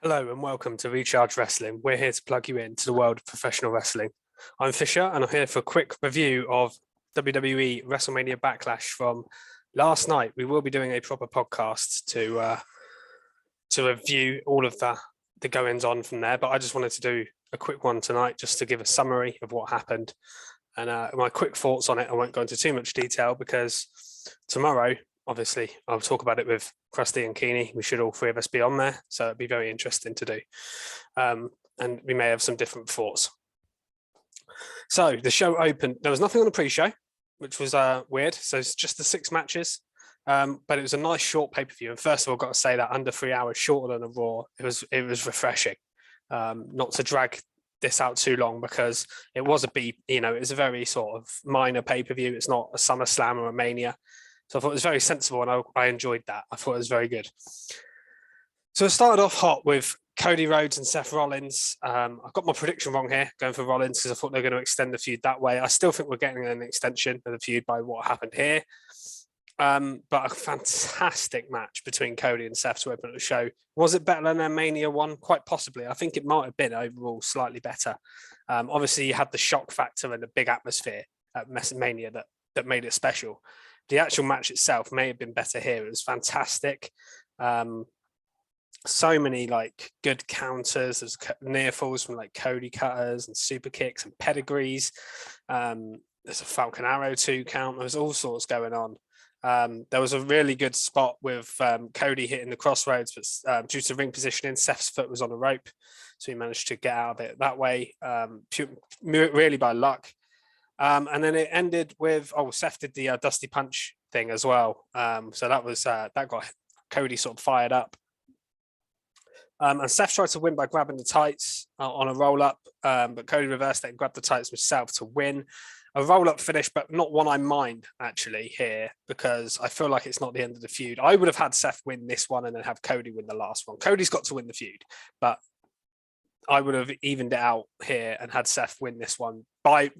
Hello and welcome to Recharge Wrestling. We're here to plug you into the world of professional wrestling. I'm Fisher and I'm here for a quick review of WWE WrestleMania Backlash from last night. We will be doing a proper podcast to review all of the goings on from there, but I just wanted to do a quick one tonight just to give a summary of what happened and my quick thoughts on it. I won't go into too much detail because tomorrow, obviously, I'll talk about it with Krusty and Keeney. We should all three of us be on there, so it'd be very interesting to do. And we may have some different thoughts. So the show opened. There was nothing on the pre-show, which was weird. So it's just the 6 matches, but it was a nice short pay-per-view. And first of all, I've got to say that under 3 hours, shorter than a Raw. It was refreshing, not to drag this out too long because it was it was a very sort of minor pay-per-view. It's not a SummerSlam or a Mania. So I thought it was very sensible and I enjoyed that. I thought it was very good. So it started off hot with Cody Rhodes and Seth Rollins. I've got my prediction wrong here, going for Rollins because I thought they were going to extend the feud that way. I still think we're getting an extension of the feud by what happened here. But a fantastic match between Cody and Seth to open the show. Was it better than their Mania one? Quite possibly. I think it might have been overall slightly better. Obviously, you had the shock factor and the big atmosphere at Mania that made it special. The actual match itself may have been better here. It was fantastic. So many good counters. There's near falls from Cody cutters and super kicks and pedigrees. There's a Falcon Arrow 2 count. There was all sorts going on. There was a really good spot with Cody hitting the crossroads, but due to ring positioning, Seth's foot was on a rope. So he managed to get out of it that way, really by luck. And then it ended with Seth did the Dusty Punch thing as well. So that was that got Cody sort of fired up. And Seth tried to win by grabbing the tights on a roll up, but Cody reversed it and grabbed the tights himself to win. A roll up finish, but not one I mind actually here because I feel like it's not the end of the feud. I would have had Seth win this one and then have Cody win the last one. Cody's got to win the feud, but I would have evened it out here and had Seth win this one by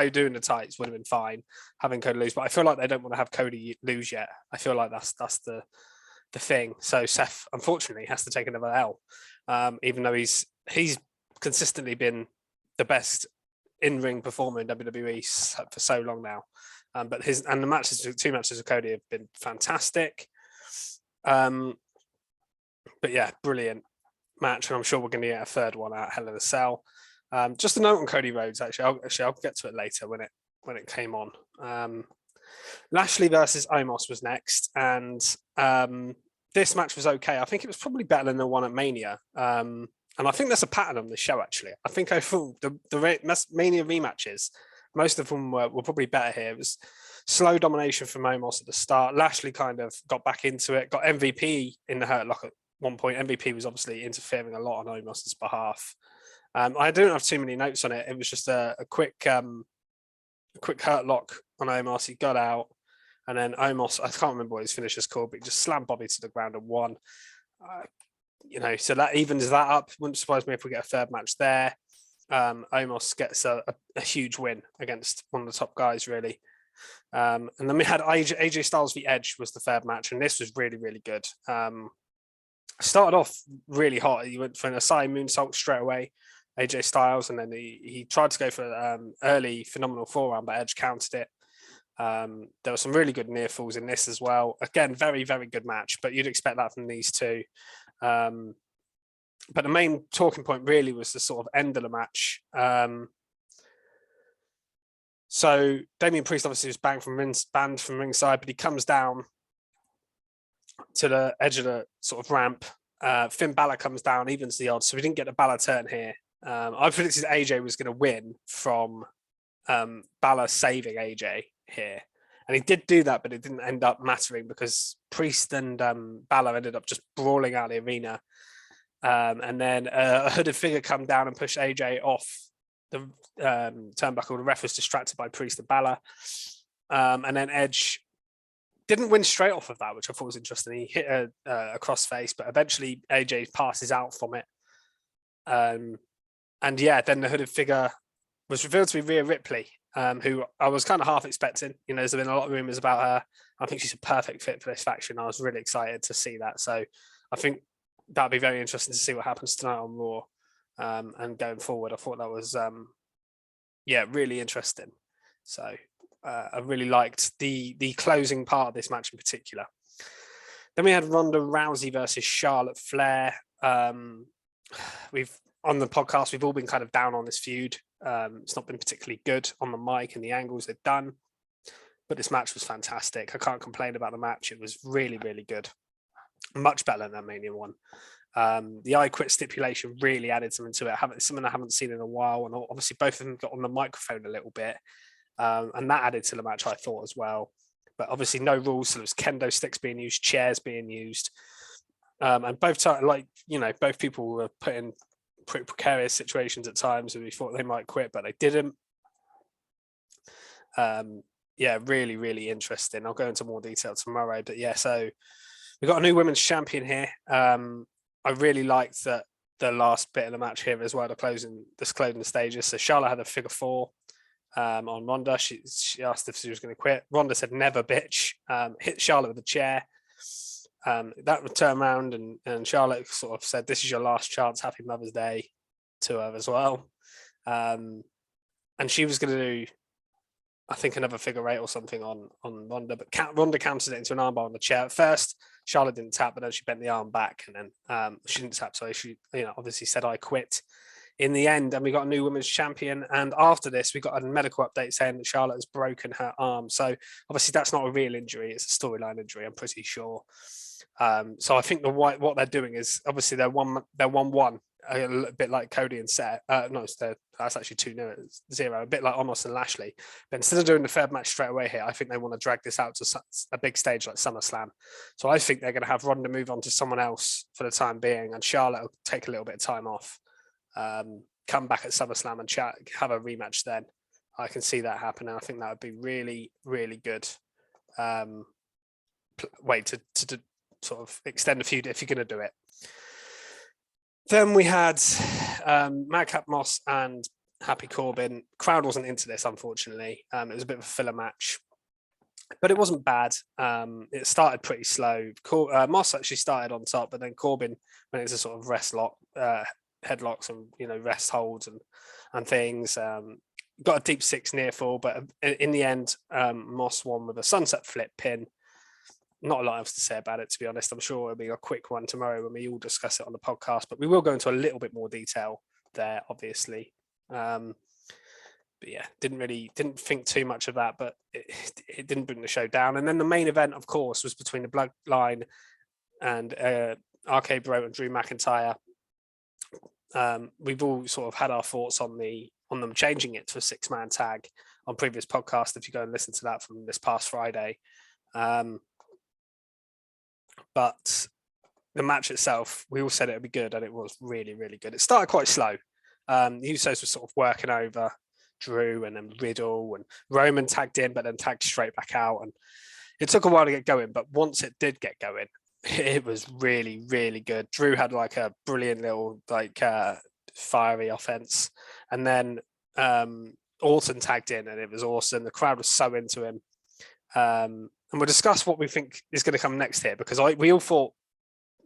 doing the tights would have been fine, having Cody lose. But I feel like they don't want to have Cody lose yet. I feel like that's the thing. So Seth, unfortunately, has to take another L, even though he's consistently been the best in-ring performer in WWE for so long now. But the 2 matches with Cody have been fantastic. But yeah, brilliant match, and I'm sure we're going to get a third one out Hell in a Cell. Just a note on Cody Rhodes. I'll get to it later when it came on. Lashley versus Omos was next, and this match was okay. I think it was probably better than the one at Mania. And I think there's a pattern on this show, actually. I think overall, the Mania rematches, most of them were probably better here. It was slow domination from Omos at the start. Lashley kind of got back into it, got MVP in the hurt lock at one point. MVP was obviously interfering a lot on Omos's behalf. I don't have too many notes on it. It was just a quick hurt lock on Omos. He got out. And then Omos, I can't remember what his finisher's called, but he just slammed Bobby to the ground and won. So that evens that up. Wouldn't surprise me if we get a third match there. Omos gets a huge win against one of the top guys, really. And then we had AJ Styles v Edge was the third match, and this was really, really good. Started off really hot. He went for an Asai moonsault straight away, AJ Styles, and then he tried to go for early phenomenal forearm, but Edge countered it. There were some really good near falls in this as well. Again, very, very good match, but you'd expect that from these two. But the main talking point really was the sort of end of the match. So Damian Priest obviously was banned from ringside, but he comes down to the edge of the sort of ramp. Finn Balor comes down, evens the odds. So we didn't get the Balor turn here. I predicted AJ was going to win from Balor saving AJ here. And he did do that, but it didn't end up mattering because Priest and Balor ended up just brawling out the arena. And then a hooded figure come down and push AJ off the turnbuckle. The ref was distracted by Priest and Balor. And then Edge didn't win straight off of that, which I thought was interesting. He hit a crossface, but eventually AJ passes out from it. And yeah, then the hooded figure was revealed to be Rhea Ripley, who I was kind of half expecting. There's been a lot of rumors about her. I think she's a perfect fit for this faction. I was really excited to see that. So I think that'd be very interesting to see what happens tonight on Raw, and going forward. I thought that was really interesting. So I really liked the closing part of this match in particular. Then we had Ronda Rousey versus Charlotte Flair. We've on the podcast, we've all been kind of down on this feud. It's not been particularly good on the mic and the angles they've done, but this match was fantastic. I can't complain about the match. It was really, really good. Much better than that Mania one. The I Quit stipulation really added something to it. Something I haven't seen in a while, and obviously both of them got on the microphone a little bit, and that added to the match, I thought, as well. But obviously no rules, so there was kendo sticks being used, chairs being used, and both both people were put in pretty precarious situations at times, and we thought they might quit, but they didn't. Really, really interesting. I'll go into more detail tomorrow, but yeah, so we've got a new women's champion here. I really liked that the last bit of the match here as well, the closing stages. So Charlotte had a figure four on Ronda. She asked if she was going to quit. Ronda said, "Never, bitch." Hit Charlotte with a chair. That would turn around, and Charlotte sort of said, "This is your last chance. Happy Mother's Day" to her as well. And she was going to do, I think, another figure eight or something on Ronda, but Ronda countered it into an armbar on the chair. At first, Charlotte didn't tap, but then she bent the arm back, and then she didn't tap, so she obviously said, "I quit" in the end. And we got a new women's champion, and after this we got a medical update saying that Charlotte has broken her arm. So obviously that's not a real injury, it's a storyline injury, I'm pretty sure. So I think what they're doing is, obviously they're 1-1, a bit like Cody and Seth. That's actually 2-0, a bit like Omos and Lashley. But instead of doing the third match straight away here, I think they want to drag this out to a big stage like SummerSlam. So I think they're going to have Ronda move on to someone else for the time being, and Charlotte will take a little bit of time off, come back at SummerSlam and have a rematch then. I can see that happening. I think that would be really, really good way to sort of extend a feud if you're going to do it. Then we had Madcap Moss and Happy Corbin. Crowd wasn't into this, unfortunately. It was a bit of a filler match, but it wasn't bad. It started pretty slow. Moss actually started on top, but then Corbin went into sort of headlocks and rest holds and things. Got a deep six near fall, but in the end, Moss won with a sunset flip pin. Not a lot else to say about it, to be honest. I'm sure it'll be a quick one tomorrow when we all discuss it on the podcast, but we will go into a little bit more detail there, obviously. But yeah, didn't think too much of that, but it didn't bring the show down. And then the main event, of course, was between the Bloodline and RK Bro and Drew McIntyre. We've all sort of had our thoughts on them changing it to a 6-man tag on previous podcast, if you go and listen to that from this past Friday. But the match itself, we all said it would be good, and it was really, really good. It started quite slow. The Usos were sort of working over Drew, and then Riddle and Roman tagged in, but then tagged straight back out. And it took a while to get going, but once it did get going, it was really, really good. Drew had like a brilliant little fiery offense, and then Orton tagged in, and it was awesome. The crowd was so into him. And we'll discuss what we think is going to come next here, because we all thought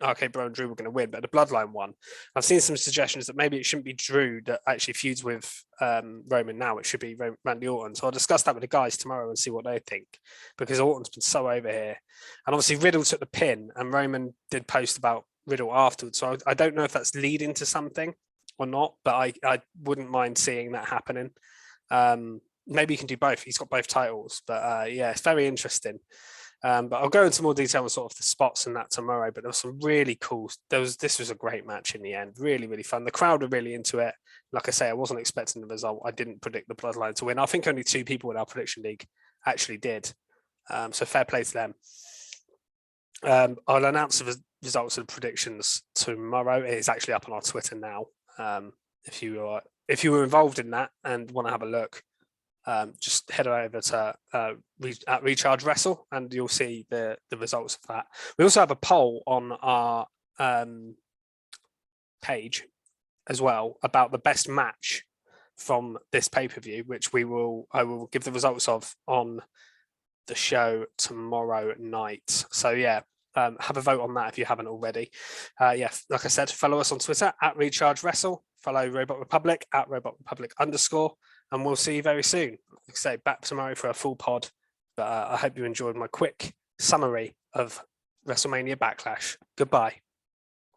RK Bro and Drew were going to win, but the Bloodline won. I've seen some suggestions that maybe it shouldn't be Drew that actually feuds with Roman now. It should be Randy Orton. So I'll discuss that with the guys tomorrow and see what they think, because Orton's been so over here. And obviously Riddle took the pin, and Roman did post about Riddle afterwards. So I don't know if that's leading to something or not, but I wouldn't mind seeing that happening. Maybe he can do both. He's got both titles, but yeah, it's very interesting. But I'll go into more detail on sort of the spots and that tomorrow. But there was some really cool. This was a great match in the end. Really, really fun. The crowd were really into it. Like I say, I wasn't expecting the result. I didn't predict the Bloodline to win. I think only 2 people in our prediction league actually did. So fair play to them. I'll announce the results of the predictions tomorrow. It is actually up on our Twitter now. If you were involved in that and want to have a look, just head over to at Recharge Wrestle, and you'll see the results of that. We also have a poll on our page as well about the best match from this pay-per-view, which I will give the results of on the show tomorrow night. So yeah, have a vote on that if you haven't already. Yeah, like I said, follow us on Twitter at Recharge Wrestle. Follow Robot Republic at Robot Republic _, and we'll see you very soon. Like I say, back tomorrow for a full pod. But I hope you enjoyed my quick summary of WrestleMania Backlash. Goodbye.